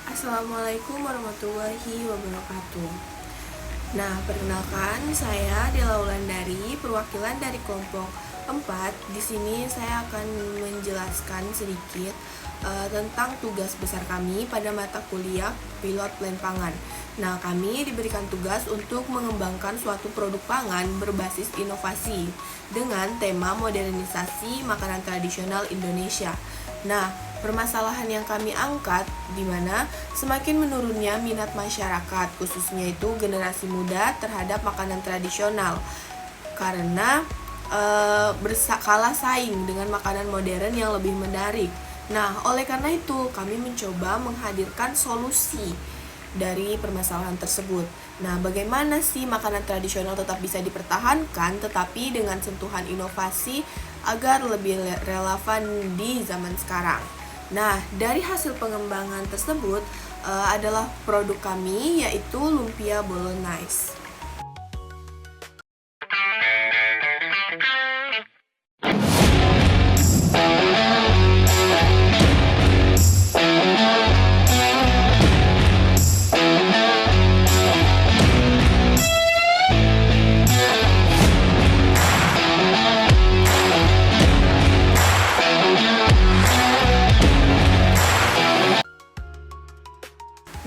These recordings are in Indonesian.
Assalamualaikum warahmatullahi wabarakatuh. Nah, perkenalkan saya Dela Wulandari, perwakilan dari kelompok 4. Di sini saya akan menjelaskan sedikit tentang tugas besar kami pada mata kuliah Pilot Plan Pangan. Nah, kami diberikan tugas untuk mengembangkan suatu produk pangan berbasis inovasi dengan tema modernisasi makanan tradisional Indonesia. Nah, permasalahan yang kami angkat di mana semakin menurunnya minat masyarakat, khususnya itu generasi muda terhadap makanan tradisional karena kalah saing dengan makanan modern yang lebih menarik. Nah, oleh karena itu kami mencoba menghadirkan solusi dari permasalahan tersebut. Nah, bagaimana sih makanan tradisional tetap bisa dipertahankan tetapi dengan sentuhan inovasi agar lebih relevan di zaman sekarang. Nah, dari hasil pengembangan tersebut adalah produk kami yaitu lumpia bolognese.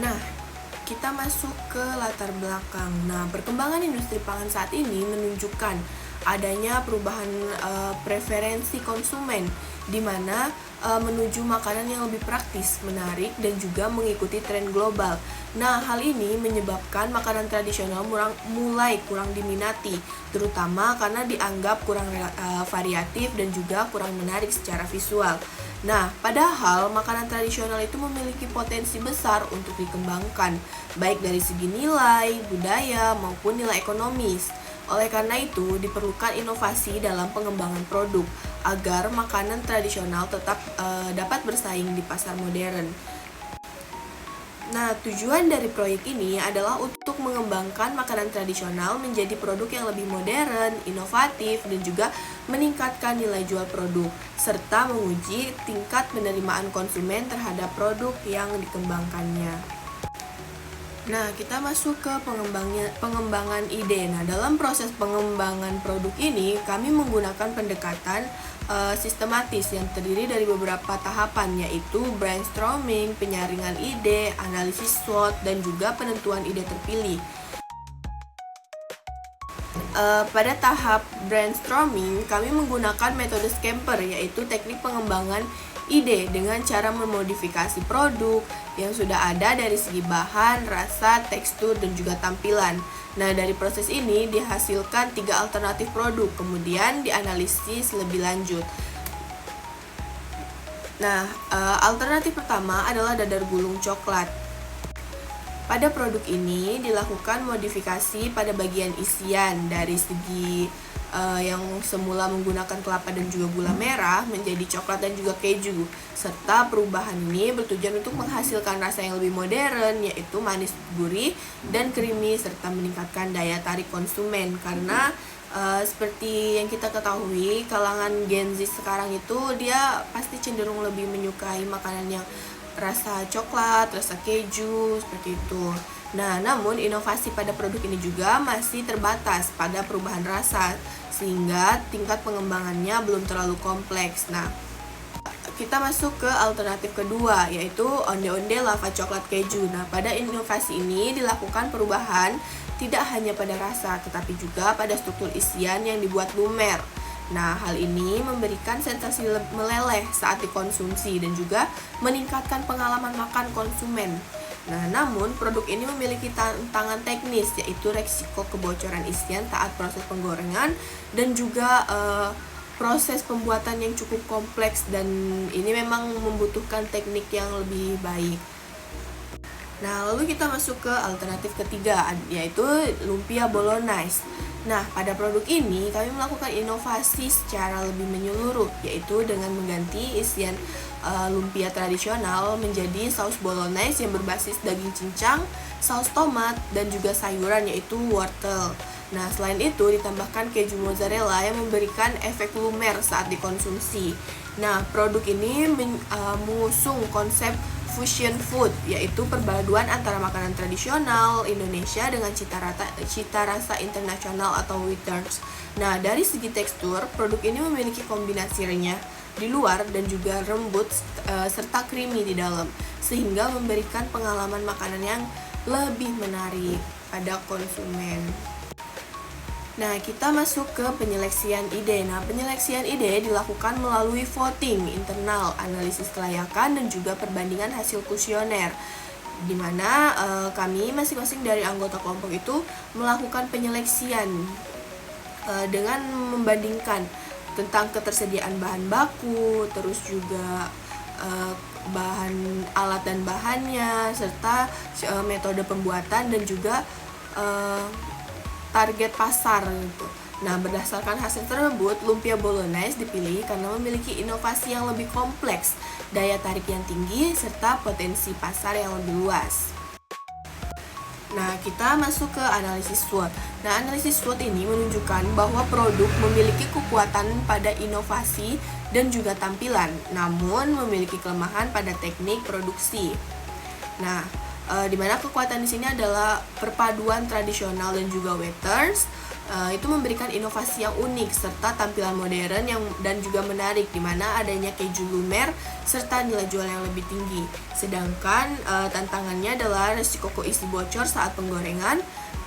Nah, kita masuk ke latar belakang. Nah, perkembangan industri pangan saat ini menunjukkan adanya perubahan preferensi konsumen di mana menuju makanan yang lebih praktis, menarik, dan juga mengikuti tren global. Nah, hal ini menyebabkan makanan tradisional mulai kurang diminati, terutama karena dianggap kurang variatif dan juga kurang menarik secara visual. Nah, padahal makanan tradisional itu memiliki potensi besar untuk dikembangkan, baik dari segi nilai, budaya, maupun nilai ekonomis. Oleh karena itu, diperlukan inovasi dalam pengembangan produk agar makanan tradisional tetap dapat bersaing di pasar modern. Nah, tujuan dari proyek ini adalah untuk mengembangkan makanan tradisional menjadi produk yang lebih modern, inovatif, dan juga meningkatkan nilai jual produk, serta menguji tingkat penerimaan konsumen terhadap produk yang dikembangkannya. Nah, kita masuk ke pengembangan ide. Nah, dalam proses pengembangan produk ini, kami menggunakan pendekatan sistematis yang terdiri dari beberapa tahapan, yaitu brainstorming, penyaringan ide, analisis SWOT, dan juga penentuan ide terpilih. Pada tahap brainstorming, kami menggunakan metode Scamper, yaitu teknik pengembangan ide dengan cara memodifikasi produk yang sudah ada dari segi bahan, rasa, tekstur, dan juga tampilan. Nah, dari proses ini dihasilkan 3 alternatif produk, kemudian dianalisis lebih lanjut. Nah, alternatif pertama adalah dadar gulung coklat. Pada produk ini dilakukan modifikasi pada bagian isian dari segi yang semula menggunakan kelapa dan juga gula merah menjadi coklat dan juga keju, serta perubahan ini bertujuan untuk menghasilkan rasa yang lebih modern, yaitu manis, gurih, dan creamy, serta meningkatkan daya tarik konsumen karena seperti yang kita ketahui, kalangan Gen Z sekarang itu dia pasti cenderung lebih menyukai makanan yang rasa coklat, rasa keju, seperti itu. Nah, namun inovasi pada produk ini juga masih terbatas pada perubahan rasa, sehingga tingkat pengembangannya belum terlalu kompleks. Nah, kita masuk ke alternatif kedua, yaitu onde-onde lava coklat keju. Nah, pada inovasi ini dilakukan perubahan tidak hanya pada rasa, tetapi juga pada struktur isian yang dibuat lumer. Nah, hal ini memberikan sensasi meleleh saat dikonsumsi dan juga meningkatkan pengalaman makan konsumen. Nah, namun produk ini memiliki tantangan teknis, yaitu resiko kebocoran isian saat proses penggorengan dan juga proses pembuatan yang cukup kompleks, dan ini memang membutuhkan teknik yang lebih baik. Nah, lalu kita masuk ke alternatif ketiga, yaitu lumpia bolognese. Nah, pada produk ini kami melakukan inovasi secara lebih menyeluruh, yaitu dengan mengganti isian lumpia tradisional menjadi saus bolognese yang berbasis daging cincang, saus tomat, dan juga sayuran, yaitu wortel. Nah, selain itu ditambahkan keju mozzarella yang memberikan efek lumer saat dikonsumsi. Nah, produk ini mengusung konsep fusion food, yaitu perpaduan antara makanan tradisional Indonesia dengan cita rasa internasional atau westerns. Nah, dari segi tekstur, produk ini memiliki kombinasi renyah di luar dan juga lembut serta creamy di dalam, sehingga memberikan pengalaman makanan yang lebih menarik pada konsumen. Nah, kita masuk ke penyeleksian ide. Nah, penyeleksian ide dilakukan melalui voting internal, analisis kelayakan, dan juga perbandingan hasil kuesioner, di mana kami masing-masing dari anggota kelompok itu melakukan penyeleksian dengan membandingkan tentang ketersediaan bahan baku, terus juga bahan alat dan bahannya, serta metode pembuatan dan juga target pasar gitu. Nah, berdasarkan hasil tersebut, lumpia bolognese dipilih karena memiliki inovasi yang lebih kompleks, daya tarik yang tinggi, serta potensi pasar yang lebih luas. Nah, kita masuk ke analisis SWOT. Nah, analisis SWOT ini menunjukkan bahwa produk memiliki kekuatan pada inovasi dan juga tampilan, namun memiliki kelemahan pada teknik produksi. Nah, di mana kekuatan di sini adalah perpaduan tradisional dan juga westerns. Itu memberikan inovasi yang unik serta tampilan modern dan juga menarik, di mana adanya keju lumer serta nilai jual yang lebih tinggi. Sedangkan tantangannya adalah risiko isi bocor saat penggorengan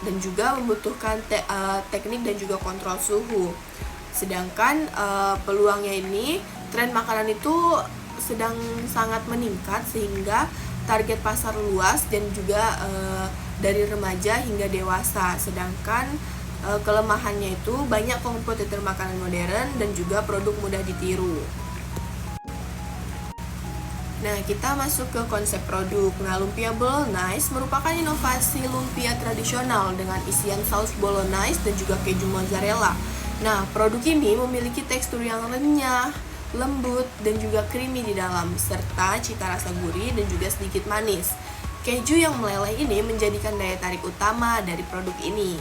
dan juga membutuhkan teknik dan juga kontrol suhu. Sedangkan peluangnya ini, tren makanan itu sedang sangat meningkat sehingga target pasar luas dan juga dari remaja hingga dewasa. Sedangkan kelemahannya itu banyak kompetitor makanan modern dan juga produk mudah ditiru. Nah, kita masuk ke konsep produk. Nah, lumpia bolognese merupakan inovasi lumpia tradisional dengan isian saus bolognese dan juga keju mozzarella. Nah, produk ini memiliki tekstur yang renyah, lembut, dan juga creamy di dalam, serta cita rasa gurih dan juga sedikit manis. Keju yang meleleh ini menjadikan daya tarik utama dari produk ini.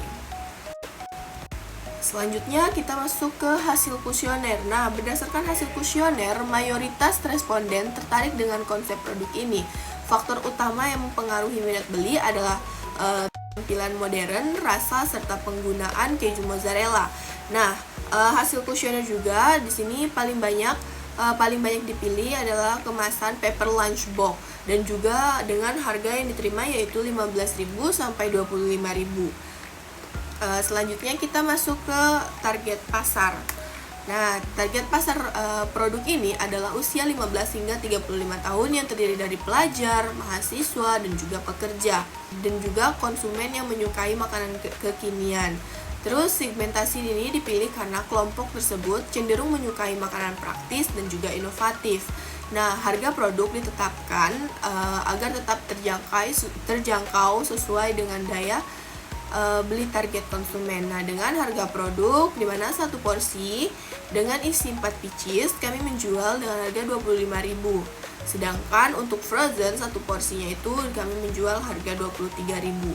Selanjutnya kita masuk ke hasil kuesioner. Nah, berdasarkan hasil kuesioner, mayoritas responden tertarik dengan konsep produk ini. Faktor utama yang mempengaruhi minat beli adalah tampilan modern, rasa, serta penggunaan keju mozzarella. Nah, hasil kuesioner juga di sini paling banyak dipilih adalah kemasan paper lunch box dan juga dengan harga yang diterima yaitu 15.000 sampai 25.000. Selanjutnya kita masuk ke target pasar. Nah, target pasar produk ini adalah usia 15 hingga 35 tahun yang terdiri dari pelajar, mahasiswa, dan juga pekerja, dan juga konsumen yang menyukai makanan kekinian. Terus segmentasi ini dipilih karena kelompok tersebut cenderung menyukai makanan praktis dan juga inovatif. Nah, harga produk ditetapkan agar tetap terjangkau sesuai dengan daya beli target konsumen. Nah, dengan harga produk di mana satu porsi dengan isi 4 pieces kami menjual dengan harga 25.000. Sedangkan untuk frozen satu porsinya itu kami menjual harga 23.000.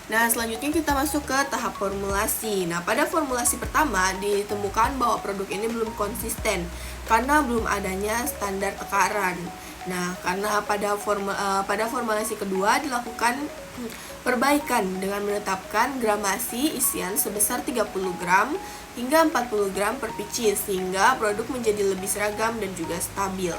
Nah, selanjutnya kita masuk ke tahap formulasi. Nah, pada formulasi pertama ditemukan bahwa produk ini belum konsisten karena belum adanya standar takaran. Nah, karena pada formulasi kedua dilakukan perbaikan dengan menetapkan gramasi isian sebesar 30 gram hingga 40 gram per pieces sehingga produk menjadi lebih seragam dan juga stabil.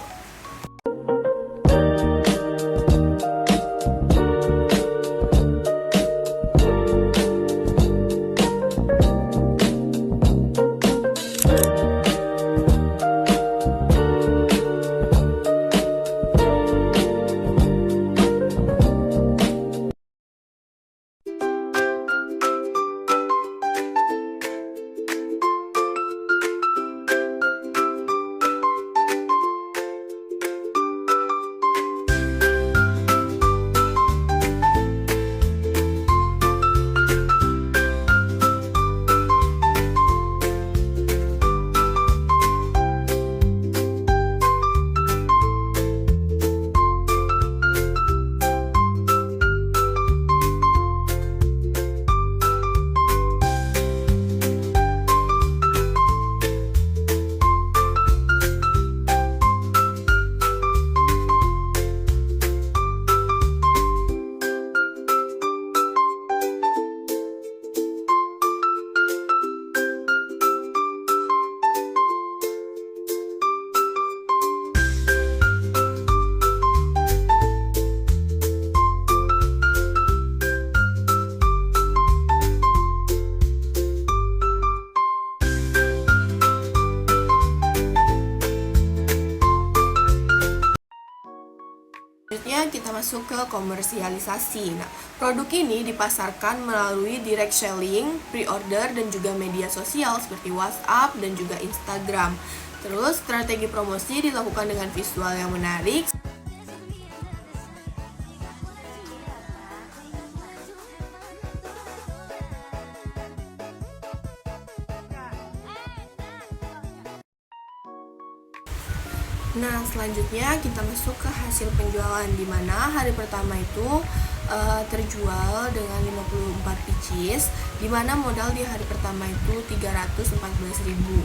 Selanjutnya kita masuk ke komersialisasi. Nah, produk ini dipasarkan melalui direct selling, pre-order, dan juga media sosial seperti WhatsApp dan juga Instagram. Terus strategi promosi dilakukan dengan visual yang menarik. Nah, selanjutnya kita masuk ke hasil penjualan, di mana hari pertama itu terjual dengan 54 pieces, di mana modal di hari pertama itu 314.000.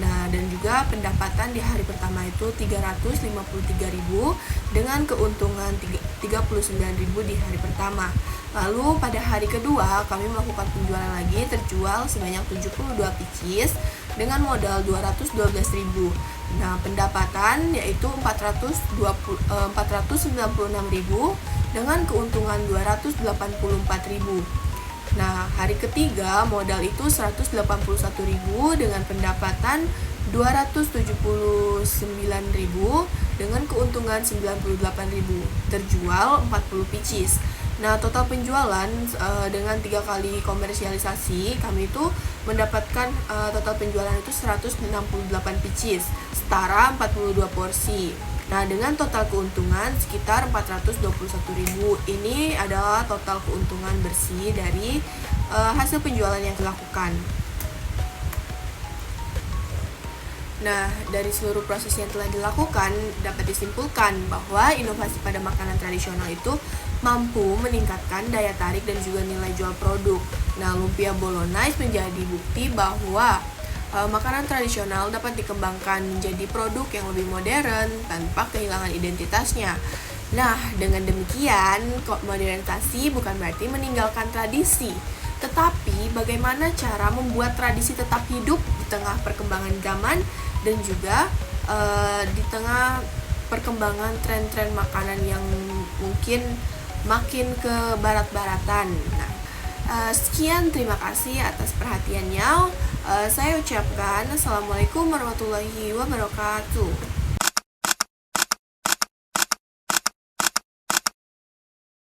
Nah, dan juga pendapatan di hari pertama itu 353.000 dengan keuntungan 39.000 di hari pertama. Lalu pada hari kedua kami melakukan penjualan lagi, terjual sebanyak 72 pieces dengan modal 212.000. Nah, pendapatan yaitu 496.000 dengan keuntungan 284.000. Nah, hari ketiga modal itu 181.000 dengan pendapatan 279.000 dengan keuntungan 98.000. Terjual 40 pieces. Nah, total penjualan dengan 3 kali komersialisasi kami itu mendapatkan total penjualan itu 168 pieces, setara 42 porsi. Nah, dengan total keuntungan sekitar 421.000. Ini adalah total keuntungan bersih dari hasil penjualan yang dilakukan. Nah, dari seluruh proses yang telah dilakukan, dapat disimpulkan bahwa inovasi pada makanan tradisional itu mampu meningkatkan daya tarik dan juga nilai jual produk. Nah, lumpia bolognese menjadi bukti bahwa makanan tradisional dapat dikembangkan menjadi produk yang lebih modern tanpa kehilangan identitasnya. Nah, dengan demikian, modernisasi bukan berarti meninggalkan tradisi, tetapi bagaimana cara membuat tradisi tetap hidup di tengah perkembangan zaman dan juga di tengah perkembangan tren-tren makanan yang mungkin makin ke barat-baratan. Nah, sekian, terima kasih atas perhatiannya. Saya ucapkan Assalamualaikum warahmatullahi wabarakatuh.